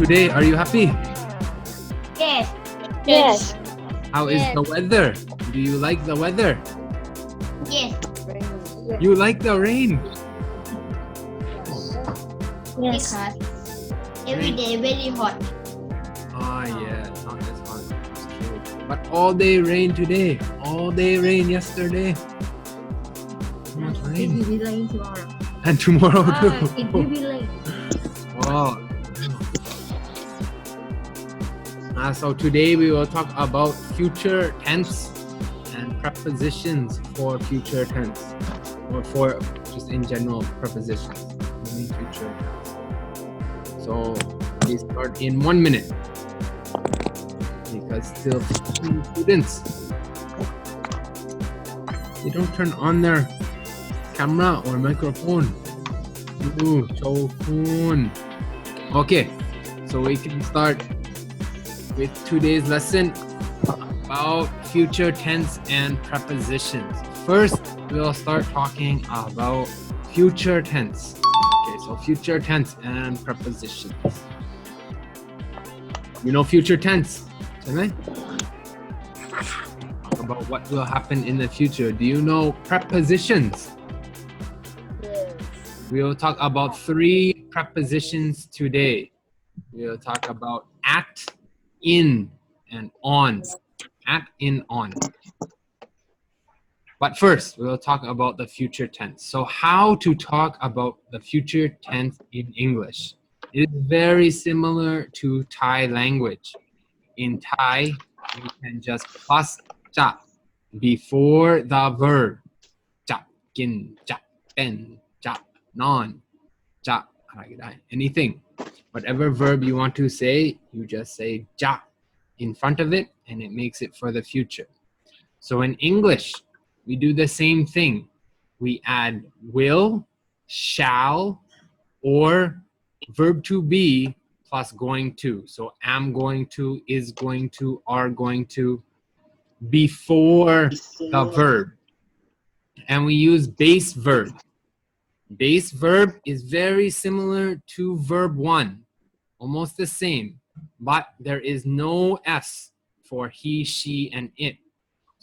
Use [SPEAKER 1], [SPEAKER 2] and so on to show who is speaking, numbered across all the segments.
[SPEAKER 1] today? Are you happy?
[SPEAKER 2] Yes.
[SPEAKER 3] Yes.
[SPEAKER 1] How is the weather? Do you like the weather?
[SPEAKER 2] Yes.
[SPEAKER 1] You like the rain?
[SPEAKER 3] Yes.
[SPEAKER 2] Because every day very hot.
[SPEAKER 1] Ah, yeah, not as hot. It's true. But all day rain today. All day rain yesterday. Too much
[SPEAKER 2] It
[SPEAKER 1] rain.
[SPEAKER 2] will be rain tomorrow.
[SPEAKER 1] And tomorrow too.
[SPEAKER 2] It will be rain.
[SPEAKER 1] Wow. So today we will talk about future tense and prepositions for future tense, or for just in general prepositions, only future tense. So we start in 1 minute because still 15 students, they don't turn on their camera or microphone. Ooh, so cool. Okay, so we can start with today's lesson about future tense and prepositions. First, we'll start talking about future tense. Okay, so future tense and prepositions. You know future tense, right? Talk about what will happen in the future. Do you know prepositions?
[SPEAKER 3] Yes.
[SPEAKER 1] We will talk about 3 prepositions today. We will talk about at, in, and on. At, in, on. But first, we'll talk about the future tense. So how to talk about the future tense in English. It is very similar to Thai language. In Thai, you can just plus ja before the verb. Ja, gin, ja, ben, ja, non, ja, anything. Whatever verb you want to say, you just say ja in front of it, and it makes it for the future. So in English, we do the same thing. We add will, shall, or verb to be plus going to. So am going to, is going to, are going to, before the verb. And we use base verb. Base verb is very similar to verb 1, almost the same, but there is no S for he, she, and it.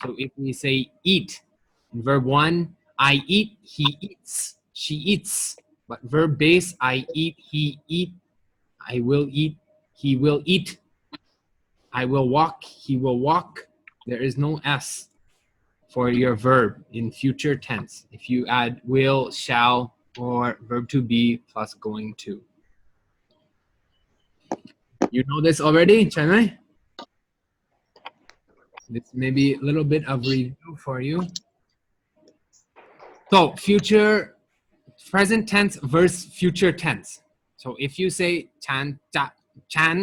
[SPEAKER 1] So if we say eat, in verb 1, I eat, he eats, she eats. But verb base, I eat, he eat, I will eat, he will eat, I will walk, he will walk. There is no S for your verb in future tense if you add will, shall, or verb to be plus going to. You know this already, Chennai? This may be a little bit of review for you. So future, present tense versus future tense. So if you say Chan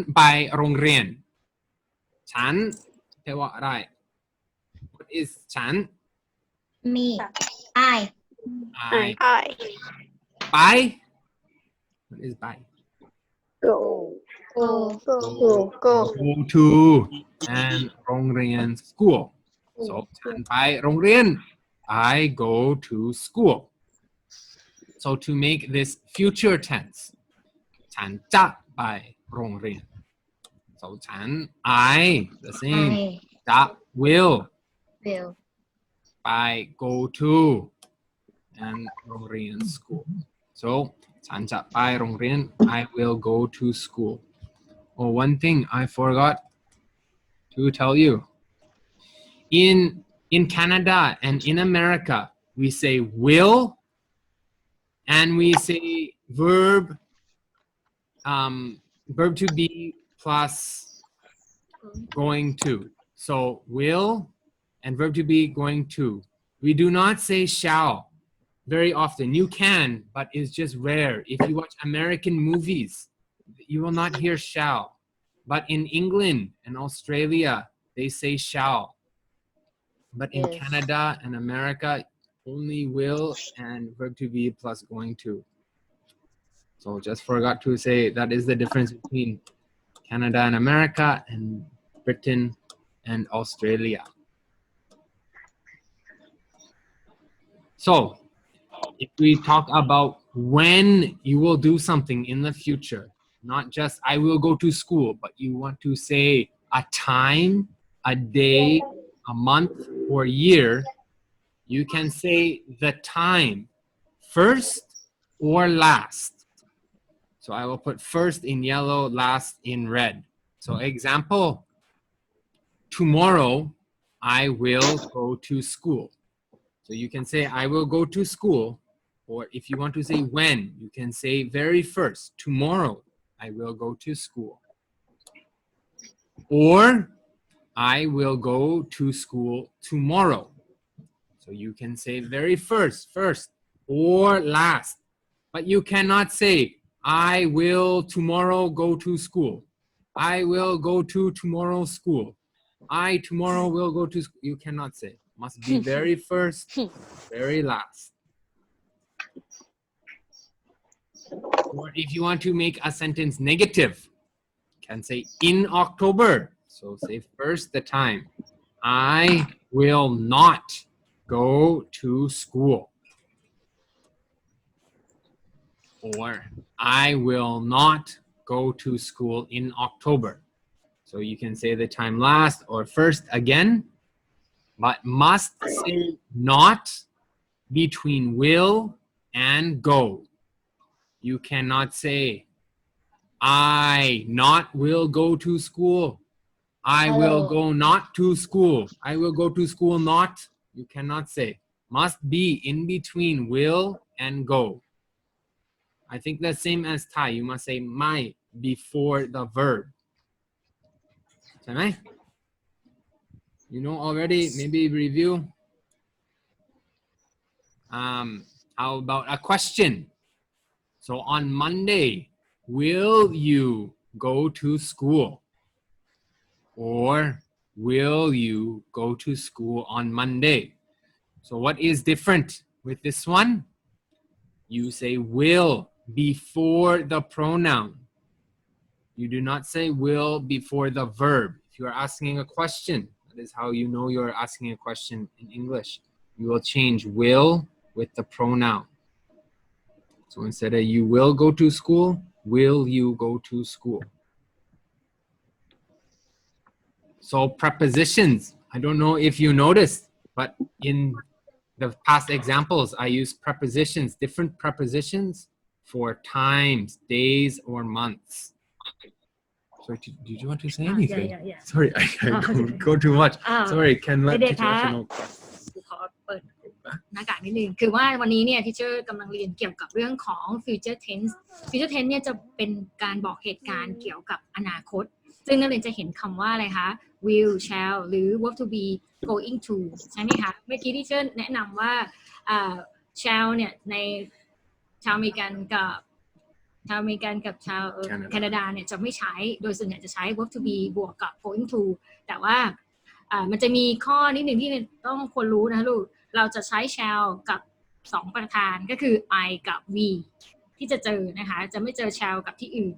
[SPEAKER 1] by Rong Rian, Chan, what is Chan?
[SPEAKER 2] Me. I.
[SPEAKER 1] I. By? What is by?
[SPEAKER 3] Go.
[SPEAKER 2] Go.
[SPEAKER 3] Go.
[SPEAKER 1] Go to and Rong Rian school. So Chan by Rong Rian, I go to school. So to make this future tense, Chan by Rong Rian. So Chan, I, the same. Will.
[SPEAKER 2] Will.
[SPEAKER 1] By go to and Rong Rian school. So Chan by Rong Rian, I will go to school. Oh, one thing I forgot to tell you. In Canada and in America, we say will and we say verb to be plus going to. So will and verb to be going to. We do not say shall very often. You can, but it's just rare. If you watch American movies, you will not hear shall. But in England and Australia, they say shall. But in Canada and America, only will and verb to be plus going to. So just forgot to say that is the difference between Canada and America and Britain and Australia. So if we talk about when you will do something in the future, not just I will go to school, but you want to say a time, a day, a month, or year, you can say the time first or last. So I will put first in yellow, last in red. So example, tomorrow I will go to school. So you can say I will go to school, or if you want to say when, you can say very first, tomorrow I will go to school. Or I will go to school tomorrow. So you can say very first, or last. But you cannot say, I will tomorrow go to school. I will go to tomorrow's school. I tomorrow will go to school. You cannot say. Must be very first, very last. Or if you want to make a sentence negative, you can say in October. So say first the time. I will not go to school. Or I will not go to school in October. So you can say the time last or first again, but must say not between will and go. You cannot say, I not will go to school. I will go not to school. I will go to school not. You cannot say. Must be in between will and go. I think the same as Thai. You must say might before the verb. Right? You know already, maybe review. How about a question? So on Monday, will you go to school? Or will you go to school on Monday? So what is different with this one? You say will before the pronoun. You do not say will before the verb. If you are asking a question, that is how you know you're asking a question in English. You will change will with the pronoun. So instead of you will go to school, will you go to school? So prepositions, I don't know if you noticed, but in the past examples, I use prepositions, different prepositions for times, days, or months. Sorry, did you want to say anything?
[SPEAKER 2] Yeah.
[SPEAKER 1] Sorry, I go too much. Sorry, can let
[SPEAKER 2] เด็กๆ
[SPEAKER 1] Teacher
[SPEAKER 2] คะ
[SPEAKER 1] Ruchanok
[SPEAKER 2] ขอเปิดหน้ากากนิดนึงคือว่าวันนี้เนี่ยที่เชอร์กำลังเรียนเกี่ยวกับเรื่องของ future tense future tense เนี่ยจะเป็นการบอกเหตุการณ์เกี่ยวกับอนาคตซึ่งนักเรียนจะเห็นคำว่าอะไรคะ will shall หรือ verb to be going to ใช่ไหมคะเมื่อกี้ที่เชอร์แนะนำว่าshall เนี่ยในชาวอเมริกันกับชาวแคนาดาเนี่ยจะไม่ใช้โดยส่วนใหญ่จะใช้ verb to be บวกกับ going to แต่ว่ามันจะมีข้อนิดหนึ่งที่ต้องควรรู้นะลูกเราจะใช้ shall กับ2ประธานก็คือ I กับ we ที่จะเจอนะคะจะไม่เจอ shall กับที่อื่น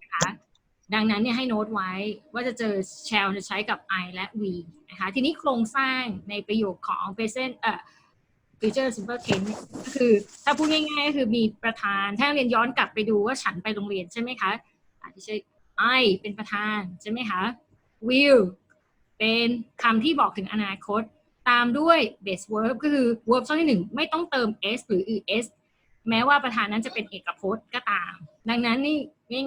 [SPEAKER 2] นะคะดังนั้นเนี่ยให้โน้ตไว้ว่าจะเจอ shall จะใช้กับ I และ we นะคะทีนี้โครงสร้างในประโยคของ present future simple tense ก็คือถ้าพูดง่ายๆก็คือมีประธานถ้าเรียนย้อนกลับไปดูว่าฉันไปโรงเรียนใช่ไหมคะอาจจะใช้ I เป็นประธานใช่ไหมคะ will เป็นคำที่บอกถึงอนาคตตามด้วย base verb ก็คือ verb ช่องที่1ไม่ต้องเติม s หรือ es แม้ว่าประธานนั้นจะเป็นเอกพจน์ก็ตามดังนั้นนี่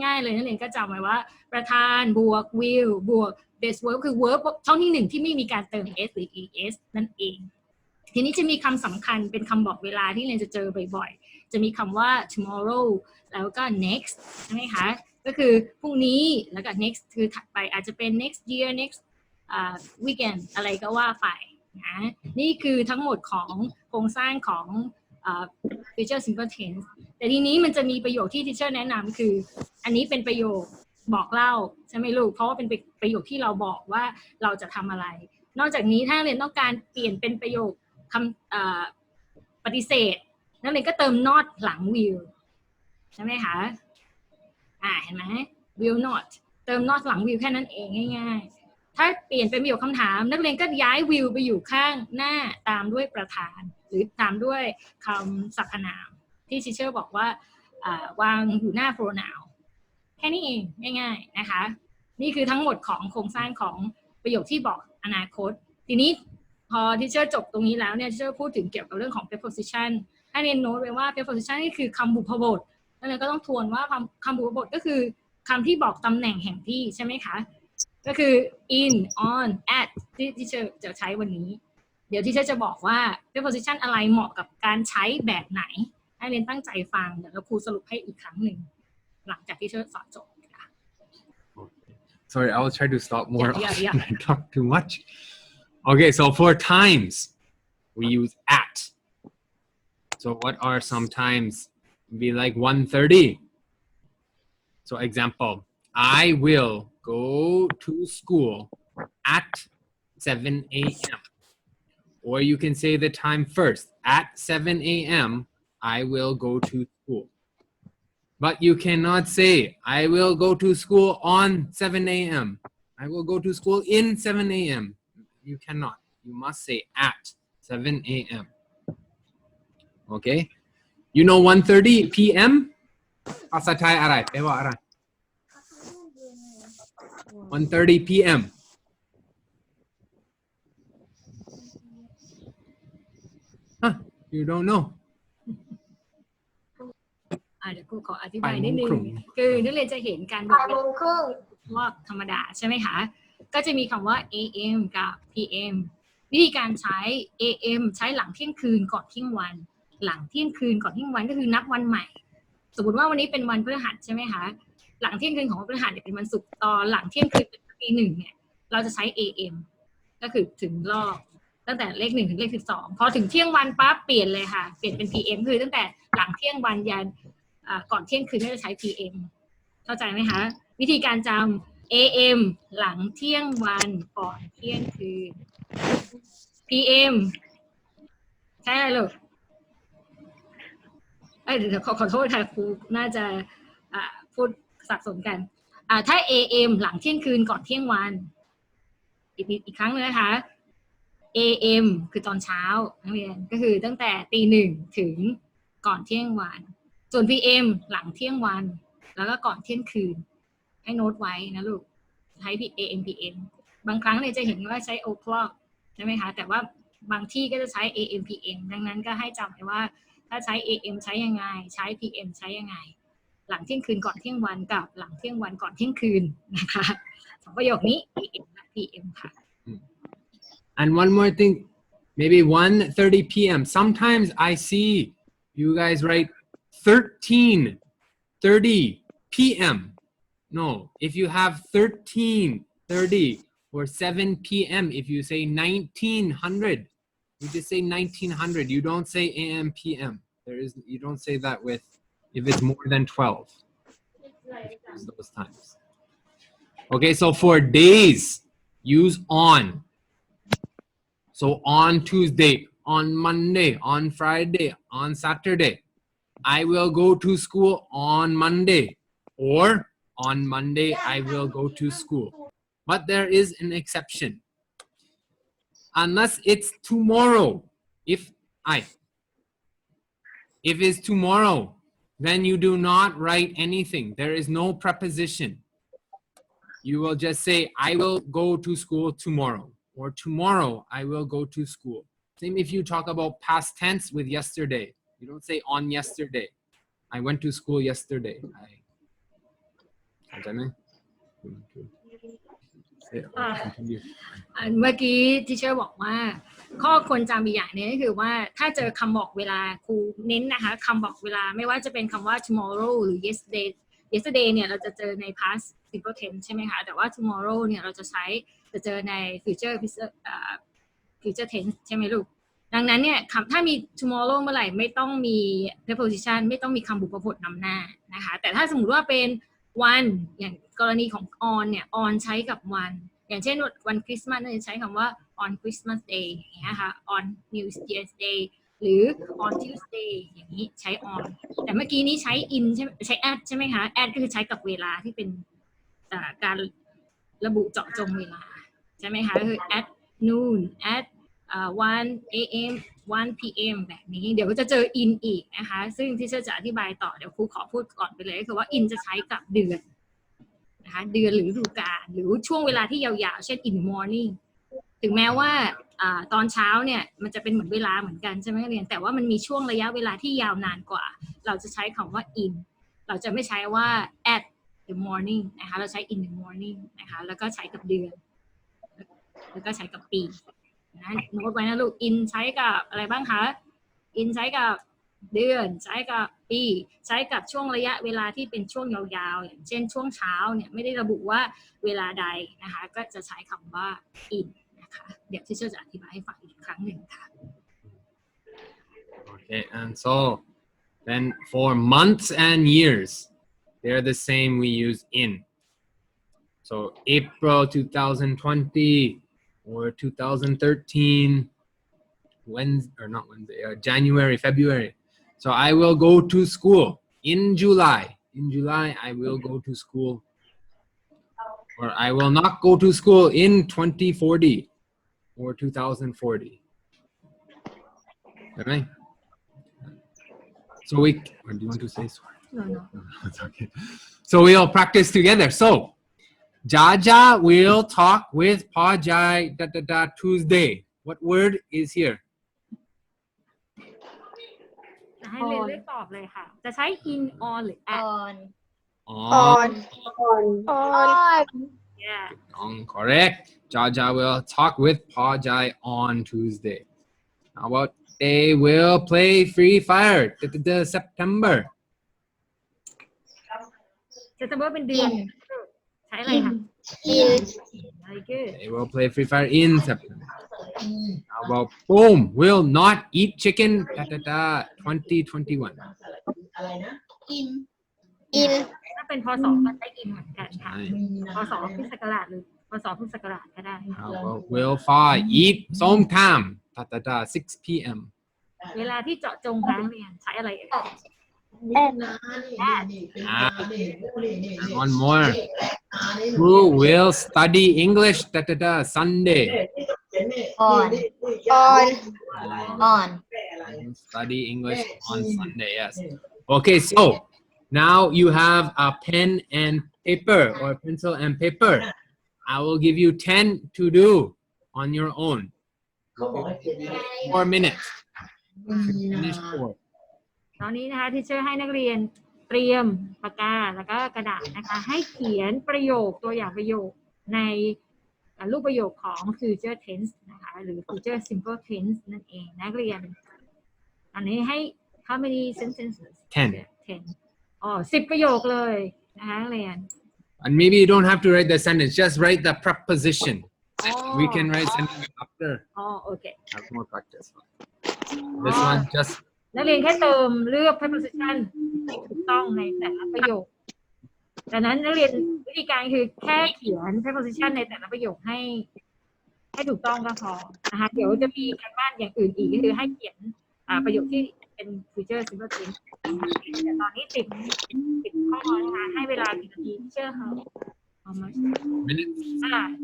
[SPEAKER 2] ง่ายๆเลยนักเรียนก็จำไว้ว่าประธานบวก will บวก base verb คือ verb ช่องที่1ที่ไม่มีการเติม s หรือ es นั่นเองทีนี้จะมีคำสำคัญเป็นคำบอกเวลาที่เรียนจะเจอบ่อยๆจะมีคำว่า tomorrow แล้วก็ next ใช่ไหมคะก็คือพรุ่งนี้แล้วก็ next คือถัดไปอาจจะเป็น next year next weekend อะไรก็ว่าไปนะนี่คือทั้งหมดของโครงสร้างของ future simple tense แต่ทีนี้มันจะมีประโยคที่ teacher แนะนำคืออันนี้เป็นประโยคบอกเล่าใช่ไหมลูกเพราะว่าเป็นประโยคที่เราบอกว่าเราจะทำอะไรนอกจากนี้ถ้าเรียนต้องการเปลี่ยนเป็นประโยคคำปฏิเสธนักเรียนก็เติม not หลัง will ใช่ไหมคะเห็นไหม will not เติม not หลัง will แค่นั้นเองง่ายๆถ้าเปลี่ยนเป็นประโยคคำถามนักเรียนก็ย้าย will ไปอยู่ข้างหน้าตามด้วยประธานหรือตามด้วยคำสรรพนามที่ทีเชอร์บอกว่าวางอยู่หน้า pronoun แค่นี้เองง่ายๆนะคะนี่คือทั้งหมดของโครงสร้างของประโยคที่บอกอนาคตทีนี้พอที่เชื่อจบตรงนี้แล้วเนี่ยที่เชื่อพูดถึงเกี่ยวกับเรื่องของ preposition ให้เรียนโน้ตไว้ว่า preposition นี่คือคำบุพบทแล้วเราก็ต้องทวนว่าคำบุพบทก็คือคำที่บอกตำแหน่งแห่งที่ใช่ไหมคะก็คือ in on at ที่เชื่อจะใช้วันนี้เดี๋ยวที่เชื่อจะบอกว่า preposition อะไรเหมาะกับการใช้แบบไหนให้เรียนตั้งใจฟังเดี๋ยวเราครูสรุปให้อีกครั้งหนึ่งหลังจากที่เชื่อสอนจบค่ะ
[SPEAKER 1] Sorry, I will try to stop more
[SPEAKER 2] Yeah.
[SPEAKER 1] often. I talk too much. Okay, so for times, we use at. So what are some times? Be like 1:30. So example, I will go to school at 7 a.m. Or you can say the time first. At 7 a.m., I will go to school. But you cannot say, I will go to school on 7 a.m. I will go to school in 7 a.m. You cannot. You must say at 7 a.m. Okay? You know 1:30 p.m.? ภาษาไทยอะไรแปลว่าอะไร 1:30 p.m. Huh? You don't know?
[SPEAKER 2] เดี๋ยวครูขออธิบายนิดนึงคือนักเรียนจะเห็นการบอกว่าธรรมดาใช่ไหมคะก็จะมีคำว่า AM กับ PM วิธีการใช้ AM ใช้หลังเที่ยงคืนก่อนเที่ยงวันหลังเที่ยงคืนก่อนเที่ยงวันก็คือนับวันใหม่สมมติว่าวันนี้เป็นวันพฤหัสใช่ไหมคะหลังเที่ยงคืนของวันพฤหัสเนี่ยเป็นวันศุกร์ตอนหลังเที่ยงคืนเป็นตีหนึ่งเนี่ยเราจะใช้ AM ก็คือถึงรอบตั้งแต่เลข1ถึงเลข12พอถึงเที่ยงวันปั๊บเปลี่ยนเลยค่ะเปลี่ยนเป็น PM คือตั้งแต่หลังเที่ยงวันยันก่อนเที่ยงคืนก็จะใช้ PM เข้าใจไหมคะวิธีการจำ AM หลังเที่ยงวันก่อนเที่ยงคืน PM ใช่เลยลูกเดี๋ยวขอโทษค่ะครูน่าจะพูดสับสนกันถ้า AM หลังเที่ยงคืนก่อนเที่ยงวันอีกครั้งเลยนะคะ AM คือตอนเช้านักเรียนก็คือตั้งแต่ตีหนึ่งถึงก่อนเที่ยงวันส่วน PM หลังเที่ยงวันแล้วก็ก่อนเที่ยงคืนให้โน้ตไว้นะลูกใช้ AM PM บางครั้งเนี่ยจะเห็นว่าใช้ o'clock ใช่ไหมคะแต่ว่าบางที่ก็จะใช้ AM PM ดังนั้นก็ให้จำไว้ว่าถ้าใช้ AM ใช้ยังไงใช้ PM ใช้ยังไงหลังเที่ยงคืนก่อนเที่ยงวันกับหลังเที่ยงวันก่อนเที่ยงคืนนะคะสองประโยคนี้ AM และ PM ค่ะ
[SPEAKER 1] And one more thing, maybe 1:30 p.m. Sometimes I see you guys write 13:30 p.m. No, if you have 13:30 or 7 p.m., if you say 1900, you just say 1900. You don't say a.m. p.m. You don't say that with if it's more than 12. Use those times. Okay, so for days, use on. So on Tuesday, on Monday, on Friday, on Saturday, I will go to school on Monday, or on Monday, I will go to school. But there is an exception. Unless it's tomorrow. If it's tomorrow, then you do not write anything. There is no preposition. You will just say, I will go to school tomorrow. Or tomorrow, I will go to school. Same if you talk about past tense with yesterday. You don't say on yesterday. I went to school yesterday. Continue.
[SPEAKER 2] เมื่อกี้ที่เชอร์บอกว่าข้อควรจำอีกอย่างนึงก็คือว่าถ้าเจอคำบอกเวลาครูเน้นนะคะคำบอกเวลาไม่ว่าจะเป็นคำว่า tomorrow หรือ yesterday เนี่ยเราจะเจอใน past simple tense ใช่ไหมคะแต่ว่า tomorrow เนี่ยเราจะเจอใน future tense ใช่ไหมลูกดังนั้นเนี่ยถ้ามี tomorrow เมื่อไหร่ไม่ต้องมี preposition ไม่ต้องมีคำบุพพจน์นำหน้านะคะแต่ถ้าสมมติว่าเป็นวันอย่างกรณีของ on เนี่ย on ใช้กับวันอย่างเช่นวันคริสต์มาสเนี่ยใช้คำว่า on Christmas day อย่างเงี้ยค่ะ on New Year's day หรือ on Tuesday อย่างนี้ใช้ on แต่เมื่อกี้นี้ใช้ in ใช้ at ใช่ไหมคะ at ก็คือใช้กับเวลาที่เป็นการระบุเจาะจงเวลาใช่ไหมคะคือ at noon at 1 a.m. 1 p.m. แบบนี้เดี๋ยวก็จะเจอ in อีกนะคะซึ่งที่จะอธิบายต่อเดี๋ยวครูขอพูดก่อนไปเลยก็คือว่า in จะใช้กับเดือน นะคะเดือนหรือฤดูกาลหรือช่วงเวลาที่ยาวๆเช่น in the morning ถึงแม้ว่าตอนเช้าเนี่ยมันจะเป็นเหมือนเวลาเหมือนกันใช่ไหมนักเรียนแต่ว่ามันมีช่วงระยะเวลาที่ยาวนานกว่าเราจะใช้คำว่า in เราจะไม่ใช้ว่า at the morning นะคะเราใช้ in the morning นะคะแล้วก็ใช้กับเดือนแล้วก็ใช้กับปีนะโน้ตไว้นะลูก in ใช้กับอะไรบ้างคะ in ใช้กับเดือนใช้กับปีใช้กับช่วงระยะเวลาที่เป็นช่วงยาวๆอย่างเช่นช่วงเช้าเนี่ยไม่ได้ระบุว่าเวลาใดนะคะก็จะใช้คำว่า in นะคะเดี๋ยวที่จะอธิบายให้ฟังอีกครั้งหนึ่งค่ะ
[SPEAKER 1] Okay, and so then for months and years, they're the same. We use in. So April 2020 or 2013, Wednesday or not Wednesday, January, February. So I will go to school in July. In July, I will go to school. Or I will not go to school in 2040 or 2040. Okay? So or do you want to say sorry?
[SPEAKER 2] No.
[SPEAKER 1] No, it's okay. So we'll practice together. So Jaja will talk with Pajai Tuesday. What word is here?
[SPEAKER 2] ให้เรียนเลือกตอบเลยค่ะจะใช้ in on หรือ at
[SPEAKER 3] on
[SPEAKER 1] On.
[SPEAKER 2] yeah
[SPEAKER 1] Correct. Jaja will talk with Pajai on Tuesday. How about they will play Free Fire September?
[SPEAKER 2] จะจำว่าเป็นเดือนใช้อะไรคะ
[SPEAKER 3] in
[SPEAKER 2] very good
[SPEAKER 1] They will play Free Fire in September. How about boom, will not eat chicken 2021.
[SPEAKER 3] in
[SPEAKER 2] ถ้าเป็นพศก็ใช้ in เหมือนกันค่ะพศพุทธศักราชหรือพศพุทธศักราชก็ได้
[SPEAKER 1] How about will Fa eat som tam 6 p.m.
[SPEAKER 2] เวลาที่เจาะจงครั้งเรียนใช้อะไรเอ่ย
[SPEAKER 1] And one more. Who will study English Sunday?
[SPEAKER 3] on
[SPEAKER 1] Study English on Sunday, yes. Okay, so now you have a pen and paper or pencil and paper. I will give you 10 to do on your own. 4 minutes. Finish 4.
[SPEAKER 2] ตอนนี้นะคะที่เชอร์ให้นักเรียนเตรียมปากกาแล้วก็กระดาษนะคะให้เขียนประโยคตัวอย่างประโยคในรูปประโยคของ future tense นะคะหรือ future simple tense นั่นเองนักเรียนอันนี้ให้ how many sentences 10 10 ประโยคเลยนะคะนักเรียน
[SPEAKER 1] And maybe you don't have to write the sentence, just write the preposition. We can write sentence after.
[SPEAKER 2] โอเค
[SPEAKER 1] Have more practice. This one just
[SPEAKER 2] นักเรียนแค่เติมเลือก preposition ให้ถูกต้องในแต่ละประโยคดังนั้นนักเรียนวิธีการคือแค่เขียน preposition ในแต่ละประโยคให้ถูกต้องก็พอนะคะเดี๋ยวจะมีการบ้านอย่างอื่นอีกก็คือให้เขียนประโยคที่เป็น future simple tense แต่ตอนนี้10ข้อนะคะให้เวลากี่นาทีเชื่อเขา
[SPEAKER 1] minutes.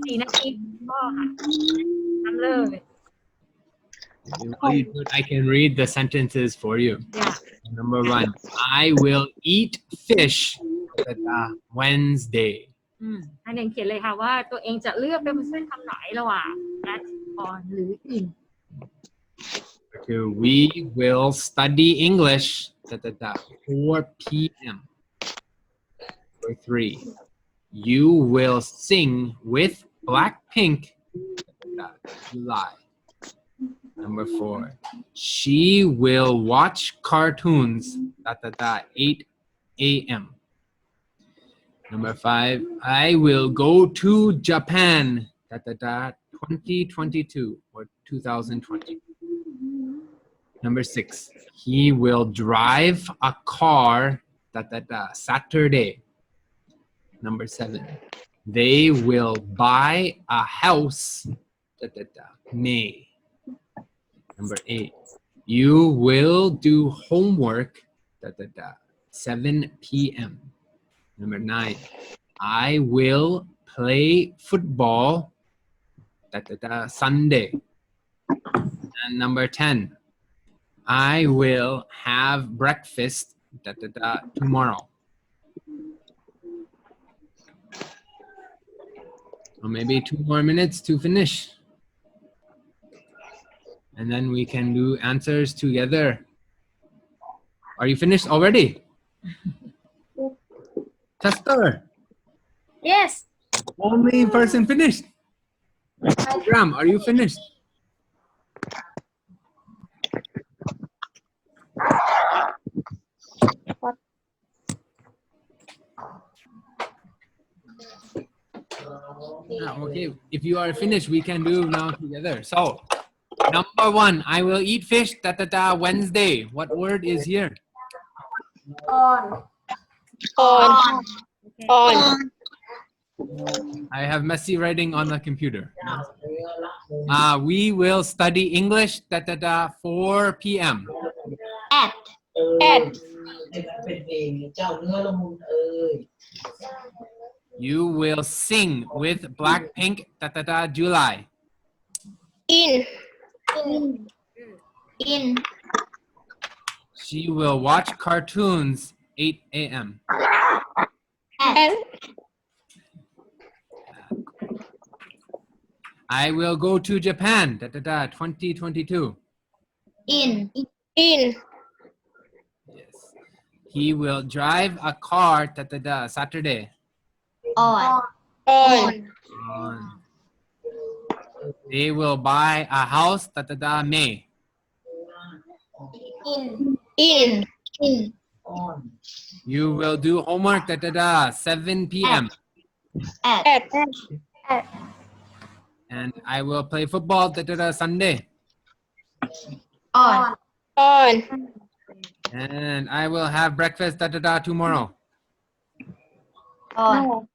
[SPEAKER 2] 4 นาทีก็ค่ะทำเลย
[SPEAKER 1] I can read the sentences for you.
[SPEAKER 2] Yeah.
[SPEAKER 1] Number 1, I will eat fish Wednesday.
[SPEAKER 2] ให้เรียนเขียนเลยค่ะว่าตัวเองจะเลือก preposition คำไหนระหว่าง at on หรือ in
[SPEAKER 1] Okay, we will study English 4 p.m. Number 3, you will sing with Blackpink July. Number 4, she will watch cartoons 8 a.m. Number 5, I will go to Japan 2022 or 2020. Number 6, he will drive a car Saturday. Number 7, they will buy a house May. Number 8, you will do homework 7 p.m. Number 9, I will play football Sunday. And number 10, I will have breakfast tomorrow. So maybe 2 more minutes to finish. And then we can do answers together. Are you finished already? Tester,
[SPEAKER 3] Yes.
[SPEAKER 1] only person finished. Program, are you finished? Okay, if you are finished, we can do now together. So, number 1, I will eat fish Wednesday. What word is here?
[SPEAKER 3] On.
[SPEAKER 1] I have messy writing on the computer. We will study English 4 p.m.
[SPEAKER 3] At.
[SPEAKER 1] You will sing with Blackpink July.
[SPEAKER 3] In.
[SPEAKER 1] She will watch cartoons 8 a.m.
[SPEAKER 3] At.
[SPEAKER 1] I will go to Japan 2022.
[SPEAKER 3] In.
[SPEAKER 1] Yes. He will drive a car Saturday.
[SPEAKER 3] On.
[SPEAKER 1] They will buy a house May.
[SPEAKER 3] In.
[SPEAKER 1] You will do homework 7 p.m.
[SPEAKER 3] At.
[SPEAKER 1] And I will play football Sunday.
[SPEAKER 3] On.
[SPEAKER 1] And I will have breakfast tomorrow.
[SPEAKER 3] On.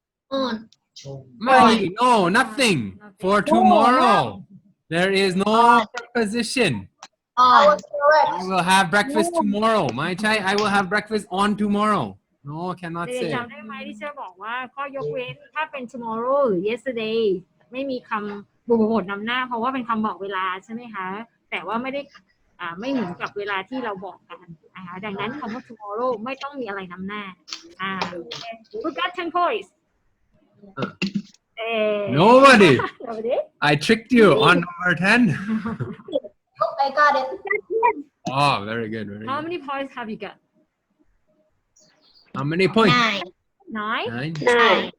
[SPEAKER 1] No, nothing for tomorrow. There is no preposition.
[SPEAKER 3] On.
[SPEAKER 1] I will have breakfast tomorrow. My child, I will have breakfast on tomorrow. No, cannot
[SPEAKER 2] เด็ก
[SPEAKER 1] say.
[SPEAKER 2] ๆจำได้ไหมที่เชอร์บอกว่าข้อยกเว้นถ้าเป็น tomorrow หรือ yesterday ไม่มีคำบุพบทนำหน้าเพราะว่าเป็นคำบอกเวลาใช่ไหมคะแต่ว่าไม่ได้ไม่เหมือนกับเวลาที่เราบอกกันนะคะดังนั้นคำว่า tomorrow ไม่ต้องมีอะไรนำหน้าwe got 10 points
[SPEAKER 1] Nobody.
[SPEAKER 2] Nobody?
[SPEAKER 1] I tricked you on number 10.
[SPEAKER 3] I got it.
[SPEAKER 1] Oh, very good. Very
[SPEAKER 2] How
[SPEAKER 1] good.
[SPEAKER 2] many points have you got?
[SPEAKER 1] How many points?
[SPEAKER 3] 9.
[SPEAKER 1] 9.
[SPEAKER 3] 9.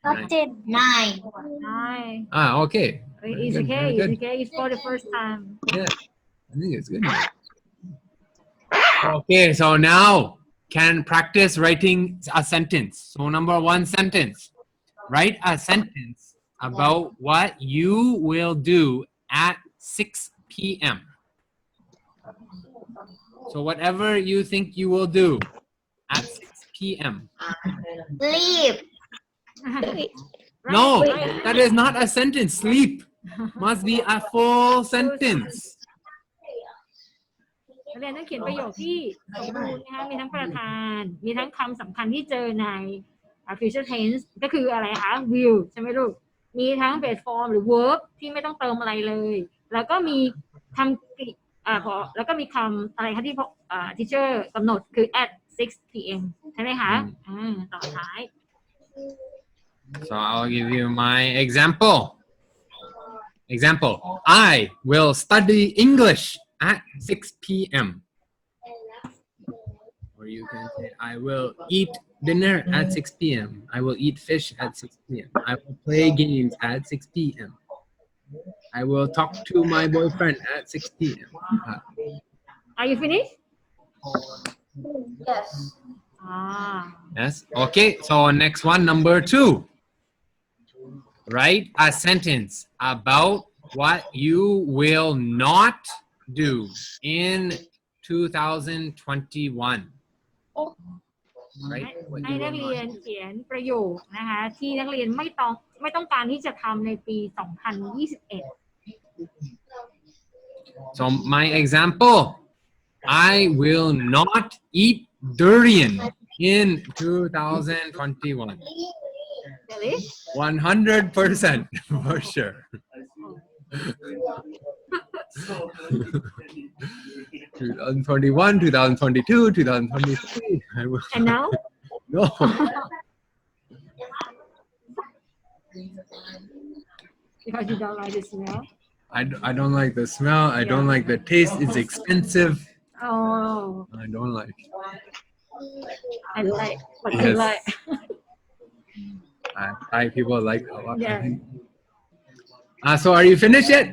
[SPEAKER 1] Not
[SPEAKER 3] 10. 9.
[SPEAKER 2] 9.
[SPEAKER 1] Okay.
[SPEAKER 2] It's
[SPEAKER 1] Good,
[SPEAKER 2] okay.
[SPEAKER 1] very
[SPEAKER 2] It's
[SPEAKER 1] good.
[SPEAKER 2] okay. It's for the first time.
[SPEAKER 1] Yeah, I think it's good. Okay, so now can practice writing a sentence. So number 1 sentence. Write a sentence about what you will do at 6 p.m. So whatever you think you will do at 6 p.m.
[SPEAKER 3] Sleep.
[SPEAKER 1] No, that is not a sentence. Sleep must be a full sentence.
[SPEAKER 2] นักเรียนต้องเขียนประโยคที่สมบูรณ์นะคะมีทั้งประธานมีทั้งคำสำคัญที่เจอใน future tense ก็คืออะไรคะ will ใช่ไหมลูกมีทั้ง base form หรือ verb ที่ไม่ต้องเติมอะไรเลยแล้วก็มีคำแล้วก็มีคำอะไรคะที่teacher กำหนดคือ at 6 p.m. ใช่ไหมคะต่อท้าย
[SPEAKER 1] So I'll give you my example. I will study English at 6 p.m. Or you can say, I will eat dinner at 6 p.m. I will eat fish at 6 p.m. I will play games at 6 p.m. I will talk to my boyfriend at 6 p.m.
[SPEAKER 2] Are you finished?
[SPEAKER 3] Yes.
[SPEAKER 1] Yes. Okay. So next one, number 2. Write a sentence about what you will not do in 2021. Right?
[SPEAKER 2] ให้นักเรียนเขียนประโยคนะคะที่นักเรียนไม่ต้องการที่จะทำในปี 2021
[SPEAKER 1] So my example, I will not eat durian in 2021.
[SPEAKER 2] Really?
[SPEAKER 1] 100% for sure. 2021, 2022, 2023. I will.
[SPEAKER 2] And now?
[SPEAKER 1] No.
[SPEAKER 2] because you don't like the smell.
[SPEAKER 1] I don't like the smell. I don't like the taste. It's expensive.
[SPEAKER 2] Oh,
[SPEAKER 1] I don't like.
[SPEAKER 2] I like what you
[SPEAKER 1] Yes.
[SPEAKER 2] like.
[SPEAKER 1] Thai people like a lot. I
[SPEAKER 2] Yeah.
[SPEAKER 1] think. So are you finished yet?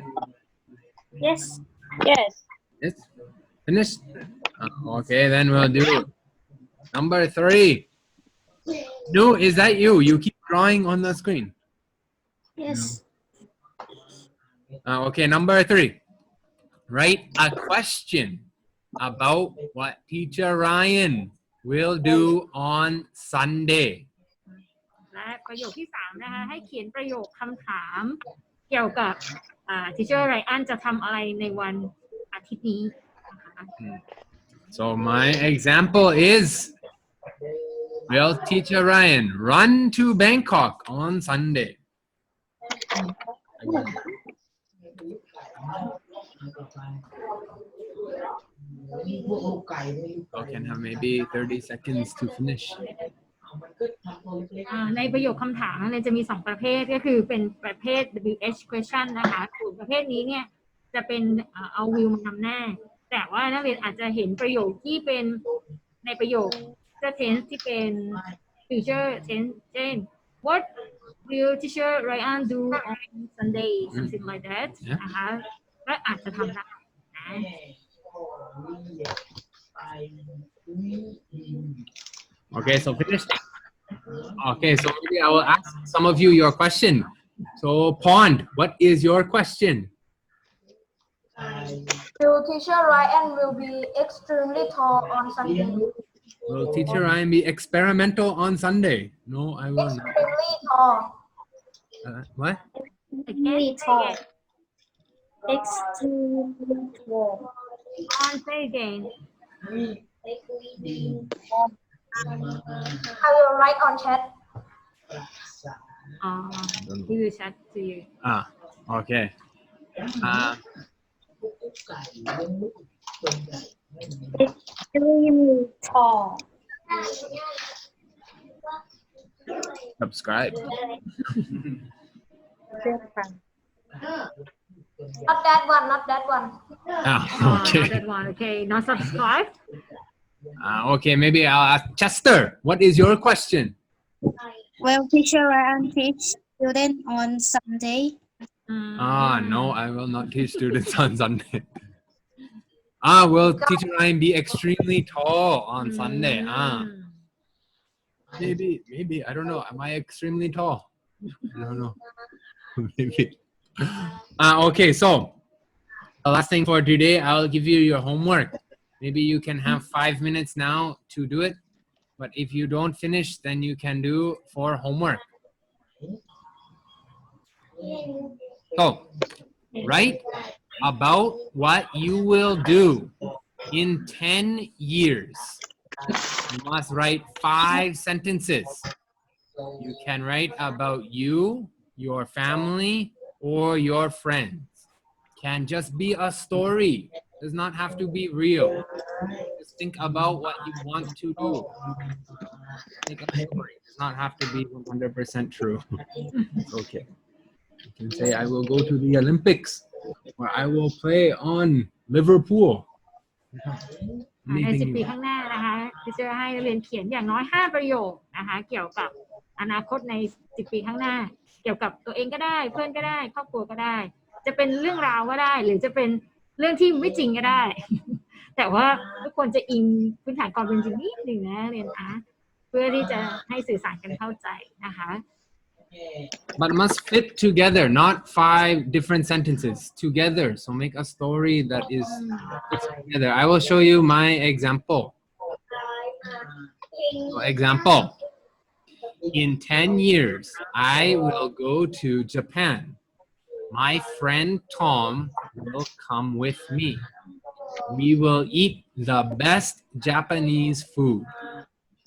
[SPEAKER 3] Yes. Yes.
[SPEAKER 1] Yes. Finished. Okay, then we'll do number 3. No, is that you? You keep drawing on the screen.
[SPEAKER 3] Yes.
[SPEAKER 1] Okay, number 3. Write a question about what teacher Ryan will do on Sunday.
[SPEAKER 2] และประโยคที่ 3 นะคะให้เขียนประโยคคำถามเกี่ยวกับteacher Ryan จะทำอะไรในวันอาทิตย์นี้นะคะ
[SPEAKER 1] So my example is, will teacher Ryan run to Bangkok on Sunday? You can have maybe 30 seconds to finish.
[SPEAKER 2] ในประโยคคำถามเนี่ยจะมี 2 ประเภทก็คือเป็นประเภท WH question นะคะส่วนประเภทนี้เนี่ยจะเป็นเอา will มานำหน้า แต่ว่านักเรียนอาจจะเห็นประโยคที่เป็นในประโยค future tense ที่เป็น future tense เช่น what will teacher Ryan do on Sunday something like that นะคะและอาจจะทำได้นะ
[SPEAKER 1] Okay, so finished. Okay, so maybe I will ask some of you your question. So Pond, what is your question?
[SPEAKER 3] Will teacher Ryan will be extremely tall on Sunday?
[SPEAKER 1] Will teacher Ryan be experimental on Sunday? No, I will not.
[SPEAKER 3] Extremely tall.
[SPEAKER 1] What?
[SPEAKER 2] Again,
[SPEAKER 3] tall.
[SPEAKER 2] again.
[SPEAKER 3] Extremely tall.
[SPEAKER 2] On say again.
[SPEAKER 3] I will write on chat.
[SPEAKER 2] He will chat to you.
[SPEAKER 1] Okay.
[SPEAKER 3] Extremely tall.
[SPEAKER 1] Subscribe.
[SPEAKER 3] Not that one, not that one.
[SPEAKER 1] Okay.
[SPEAKER 2] Not that one. Okay, not subscribe.
[SPEAKER 1] Okay, maybe I'll ask Chester. What is your question?
[SPEAKER 4] Will teacher Ryan teach students on Sunday?
[SPEAKER 1] No, I will not teach students on Sunday. Will teacher Ryan be extremely tall on Sunday? Maybe. I don't know. Am I extremely tall? I don't know. Maybe. Okay, so the last thing for today, I'll give you your homework. Maybe you can have 5 minutes now to do it. But if you don't finish, then you can do for homework. So, write about what you will do in 10 years. You must write 5 sentences. You can write about you, your family, or your friends. Can just be a story. Does not have to be real. Just think about what you want to do. Make a story. Does not have to be 100% true. It's okay. You can say, I will go to the Olympics, or I will play on Liverpool.
[SPEAKER 2] ใน10 ปีข้างหน้านะคะที่จะให้นักเรียนเขียนอย่างน้อย 5 ประโยคนะคะเกี่ยวกับอนาคตใน10 ปีข้างหน้า เกี่ยวกับตัวเองก็ได้เพื่อนก็ได้ครอบครัวก็ได้ จะเป็นเรื่องราวก็ได้ หรือจะเป็นเรื่องที่ไม่จริงก็ได้ แต่ว่าทุกคนจะอิงพื้นฐานความเป็นจริงนิดหนึ่งนะเรียนเพื่อที่จะให้สื่อสารกันเข้าใจนะคะ
[SPEAKER 1] But must fit together, not 5 different sentences together. So make a story that is together. I will show you my example. So example. In 10 years, I will go to Japan. My friend Tom will come with me. We will eat the best Japanese food.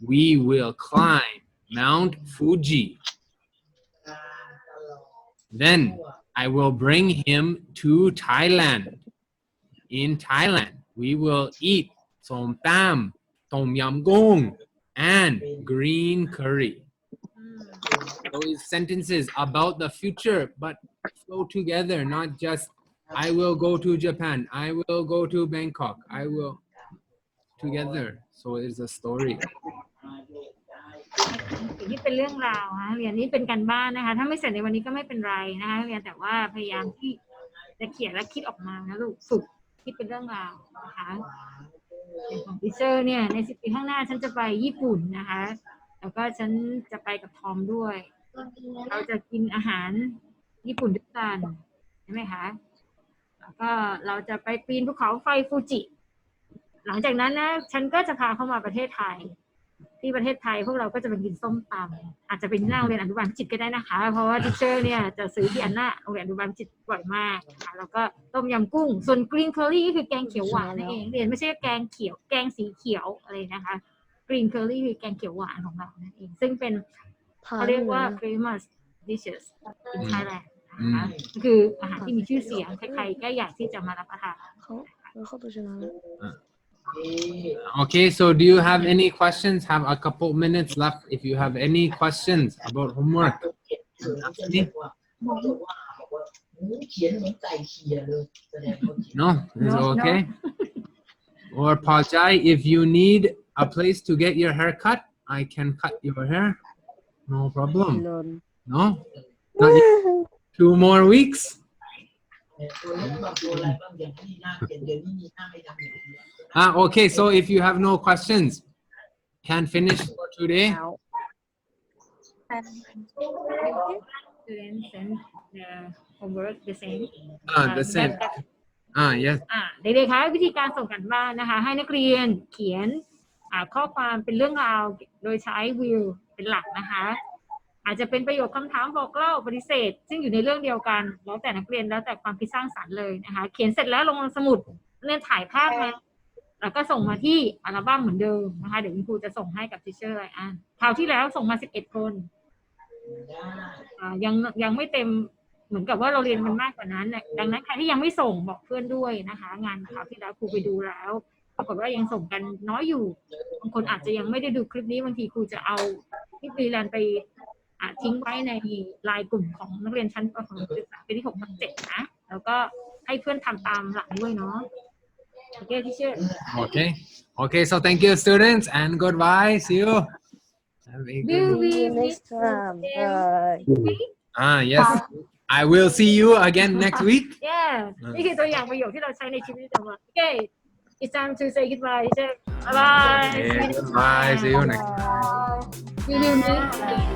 [SPEAKER 1] We will climb Mount Fuji. Then I will bring him to Thailand. In Thailand, we will eat som tam, tom yum goong, and green curry. Those sentences about the future, but flow together, not just I will go to Japan, I will go to Bangkok, I will together. So it's a story.
[SPEAKER 2] สิ่งที่เป็นเรื่องราวนะเรียนนี้เป็นการบ้านนะคะถ้าไม่เสร็จในวันนี้ก็ไม่เป็นไรนะคะเรียนแต่ว่าพยายามที่จะเขียนและคิดออกมานะลูกฝึกคิดเป็นเรื่องราวนะคะอย่างของดิเชอร์เนี่ยใน10 ปีข้างหน้าฉันจะไปญี่ปุ่นนะคะแล้วก็ฉันจะไปกับทอมด้วยเราจะกินอาหารญี่ปุ่นด้วยกันใช่ไหมคะแล้วก็เราจะไปปีนภูเขาไฟฟูจิหลังจากนั้นนะฉันก็จะพาเข้ามาประเทศไทยที่ประเทศไทยพวกเราก็จะไปกินส้มตำอาจจะเป็นหน้าโรงเรียนอนุบาลพิจิตรก็ได้นะคะเพราะว่าทิเชอร์เนี่ยจะซื้อที่อันน่าโรงเรียนอนุบาลพิจิตรบ่อยมากนะคะแล้วก็ต้มยำกุ้งส่วนกรีนเคอรี่ก็คือแกงเขียวหวานนั่นเองเรียนไม่ใช่แกงเขียวแกงสีเขียวอะไรนะคะกรีนเคอรี่คือแกงเขียวหวานของเรานั่นเองซึ่งเป็นเขาเรียกว่า famous dishes in Thailand นะคะคืออาหารที่มีชื่อเสียงใครๆก็อยากที่จะมารับประทาน
[SPEAKER 1] Okay, so do you have any questions? Have a couple minutes left if you have any questions about homework. No, it's okay. Or Pajai, if you need a place to get your hair cut, I can cut your hair. No problem. No? Not yet. 2 more weeks? Okay, so if you have no questions, can finish for today.
[SPEAKER 2] Students and the homework the same.
[SPEAKER 1] The same. Yes.
[SPEAKER 2] เด็กๆคะวิธีการส่งกันบ้านนะคะให้นักเรียนเขียนข้อความเป็นเรื่องราวโดยใช้ will เป็นหลักนะคะอาจจะเป็นประโยคคำถามบอกเล่าปฏิเสธซึ่งอยู่ในเรื่องเดียวกันแล้วแต่นักเรียนแล้วแต่ความคิดสร้างสรรค์เลยนะคะเขียนเสร็จแล้วลงสมุดเรียนถ่ายภาพมาแล้วก็ส่งมาที่อัลบั้มเหมือนเดิมนะคะเดี๋ยวคุณครูจะส่งให้กับทิเชอร์คราวที่แล้วส่งมา11 คนยังไม่เต็มเหมือนกับว่าเราเรียนมันมากกว่านั้นดังนั้นใครที่ยังไม่ส่งบอกเพื่อนด้วยนะคะงานคราวที่แล้วครูไปดูแล้วปรากฏว่ายังส่งกันน้อยอยู่บางคนอาจจะยังไม่ได้ดูคลิปนี้บางทีครูจะเอาคลิปรีแลนไปทิ้งไว้ในไลน์กลุ่มของนักเรียนชั้นประถมศึกษาปีที่6 ทับ 7นะแล้วก็ให้เพื่อนทำตามหลังด้วยเนาะโอเคที่เชื่อ
[SPEAKER 1] Okay, so thank you students and goodbye. See you. Have a good
[SPEAKER 2] Will
[SPEAKER 5] next time.
[SPEAKER 1] Yes. I will see you again next week.
[SPEAKER 2] Yeah นี่คือตัวอย่างประโยคที่เราใช้ในชีวิตประจำวัน Okay it's time to say goodbye teacher bye bye
[SPEAKER 1] Okay, goodbye. See you next time.
[SPEAKER 2] See you next